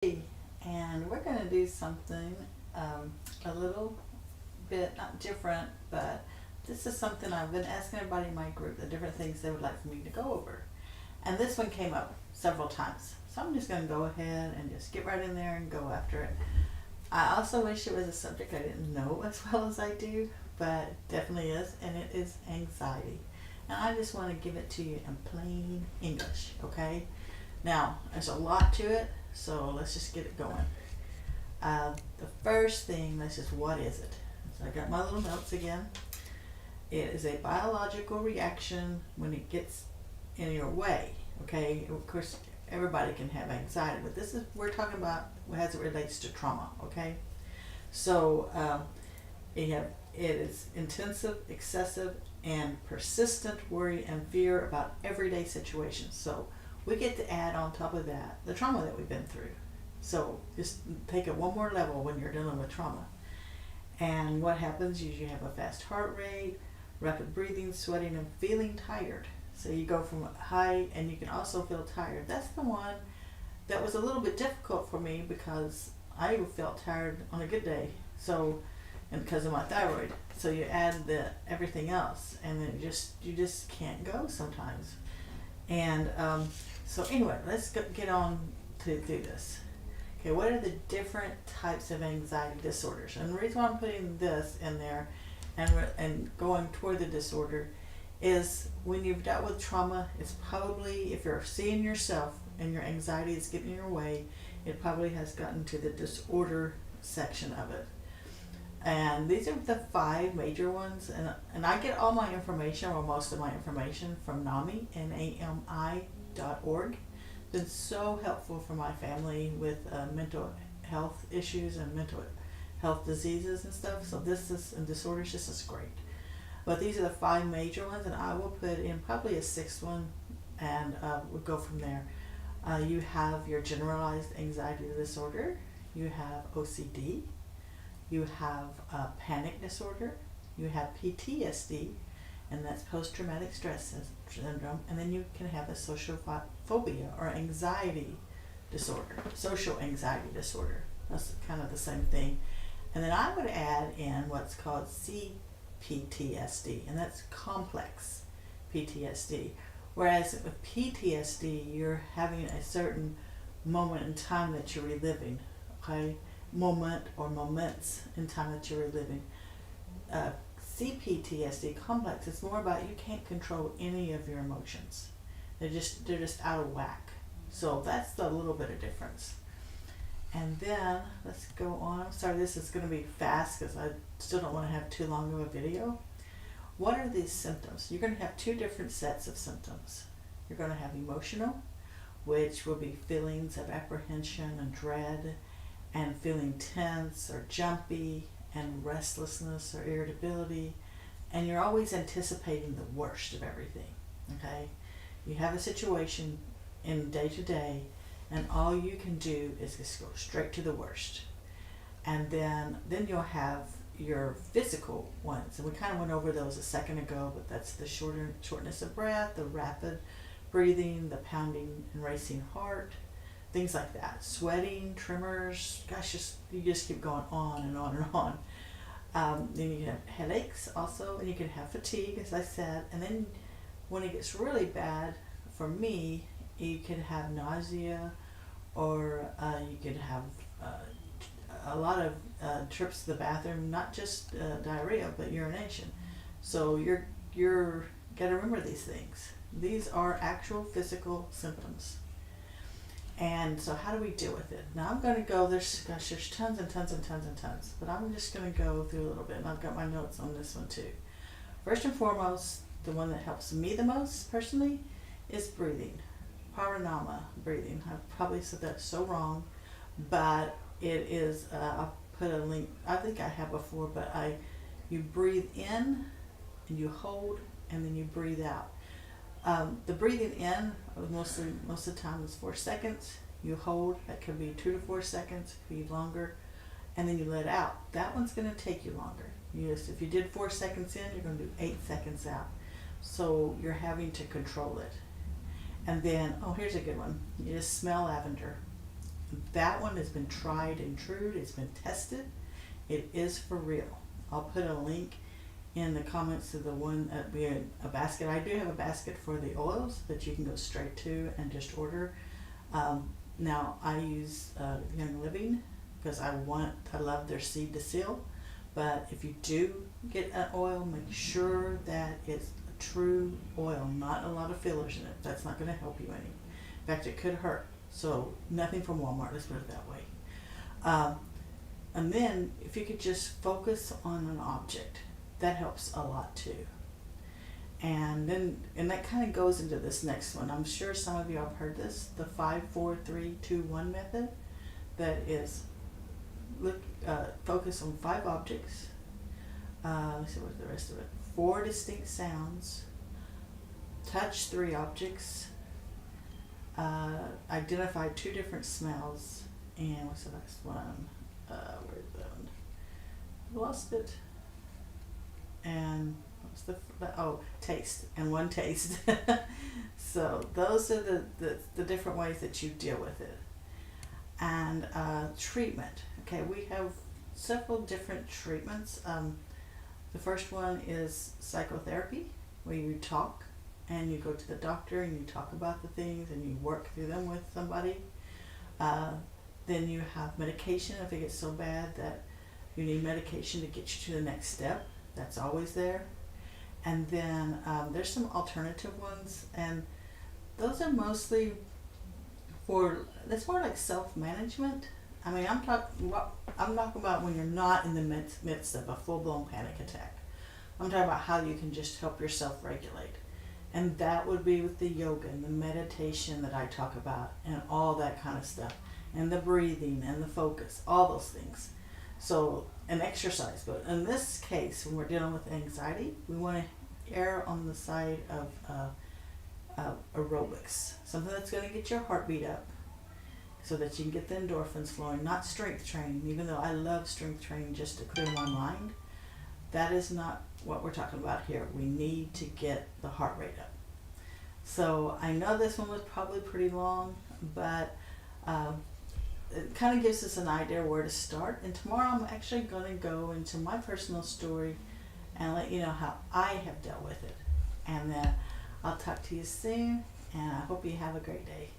And we're going to do something a little bit not different, but this is something I've been asking everybody in my group, the different things they would like for me to go over. And this one came up several times. So I'm just going to go ahead and just get right in there and go after it. I also wish it was a subject I didn't know as well as I do, but it definitely is, and it is anxiety. And I just want to give it to you in plain English, okay? Now, there's a lot to it, so let's just get it going. The first thing, what is it? So I got my little notes again. It is a biological reaction when it gets in your way, okay? Of course, everybody can have anxiety, but we're talking about as it relates to trauma, okay? So it is intensive, excessive, and persistent worry and fear about everyday situations. So we get to add on top of that the trauma that we've been through. So just take it one more level when you're dealing with trauma. And what happens is you have a fast heart rate, rapid breathing, sweating, and feeling tired. So you go from high, and you can also feel tired. That's the one that was a little bit difficult for me because I felt tired on a good day. So, and because of my thyroid. So you add everything else, and then you just can't go sometimes. And so anyway, let's get on to do this. Okay, what are the different types of anxiety disorders? And the reason why I'm putting this in there and going toward the disorder is when you've dealt with trauma, it's probably, if you're seeing yourself and your anxiety is getting in your way, it probably has gotten to the disorder section of it. And these are the 5 major ones, and I get all my information, or most of my information, from NAMI, NAMI.org. Been so helpful for my family with mental health issues and mental health diseases and stuff. So and disorders, this is great. But these are the 5 major ones, and I will put in probably a 6th one, and we'll go from there. You have your generalized anxiety disorder. You have OCD. You have panic disorder. You have PTSD, and that's post-traumatic stress syndrome. And then you can have a social phobia or anxiety disorder, social anxiety disorder. That's kind of the same thing. And then I would add in what's called CPTSD, and that's complex PTSD. Whereas with PTSD, you're having a certain moment in time that you're reliving, okay? Moment or moments in time that you're reliving. CPTSD, complex, it's more about you can't control any of your emotions. They're just out of whack. So that's the little bit of difference. And then let's go on. I'm sorry, this is going to be fast because I still don't want to have too long of a video. What are these symptoms? You're going to have 2 different sets of symptoms. You're going to have emotional, which will be feelings of apprehension and dread, and feeling tense or jumpy, and restlessness or irritability, and you're always anticipating the worst of everything, okay? You have a situation in day to day, and all you can do is just go straight to the worst. And then you'll have your physical ones, and we kind of went over those a second ago, but that's the shortness of breath, the rapid breathing, the pounding and racing heart, things like that. Sweating, tremors, gosh, you just keep going on and on and on. Then you have headaches also, and you can have fatigue, as I said. And then when it gets really bad, for me, you can have nausea, or you could have a lot of trips to the bathroom, not just diarrhea, but urination. So you're gotta remember these things. These are actual physical symptoms. And so how do we deal with it? Now I'm going to go, there's tons and tons and tons and tons, but I'm just going to go through a little bit, and I've got my notes on this one too. First and foremost, the one that helps me the most personally is breathing. Paranama breathing. I've probably said that so wrong, but it is, I'll put a link, I think I have before, but you breathe in and you hold and then you breathe out. The breathing in, most of the time, is 4 seconds. You hold, that could be 2 to 4 seconds, could be longer, and then you let out. That one's going to take you longer. If you did 4 seconds in, you're going to do 8 seconds out. So you're having to control it. And then, oh, here's a good one. You just smell lavender. That one has been tried and true. It's been tested. It is for real. I'll put a link in the comments to the one that we had a basket. I do have a basket for the oils that you can go straight to and just order. Now I use Young Living because I love their seed to seal. But if you do get an oil, make sure that it's a true oil, not a lot of fillers in it. That's not going to help you any. In fact, it could hurt. So nothing from Walmart, let's put it that way. And then if you could just focus on an object, that helps a lot too. And that kind of goes into this next one. I'm sure some of you have heard this, the 5, 4, 3, 2, 1 method. That is, focus on 5 objects. Let's see what's the rest of it. 4 distinct sounds. Touch 3 objects. Identify 2 different smells. And what's the next one? Where's that one? Lost it. And what's taste, and 1 taste. So those are the different ways that you deal with it. And treatment. Okay, we have several different treatments. The first one is psychotherapy, where you talk and you go to the doctor and you talk about the things and you work through them with somebody. Then you have medication if it gets so bad that you need medication to get you to the next step. That's always there. And then there's some alternative ones, and those are mostly that's more like self-management. I mean, I'm talking about when you're not in the midst of a full-blown panic attack. I'm talking about how you can just help yourself regulate. And that would be with the yoga and the meditation that I talk about and all that kind of stuff. And the breathing and the focus, all those things. So, and exercise. But in this case, when we're dealing with anxiety, we want to err on the side of aerobics. Something that's going to get your heartbeat up so that you can get the endorphins flowing, not strength training. Even though I love strength training just to clear my mind, that is not what we're talking about here. We need to get the heart rate up. So I know this one was probably pretty long, but it kind of gives us an idea where to start. And tomorrow I'm actually going to go into my personal story and let you know how I have dealt with it. And then I'll talk to you soon, and I hope you have a great day.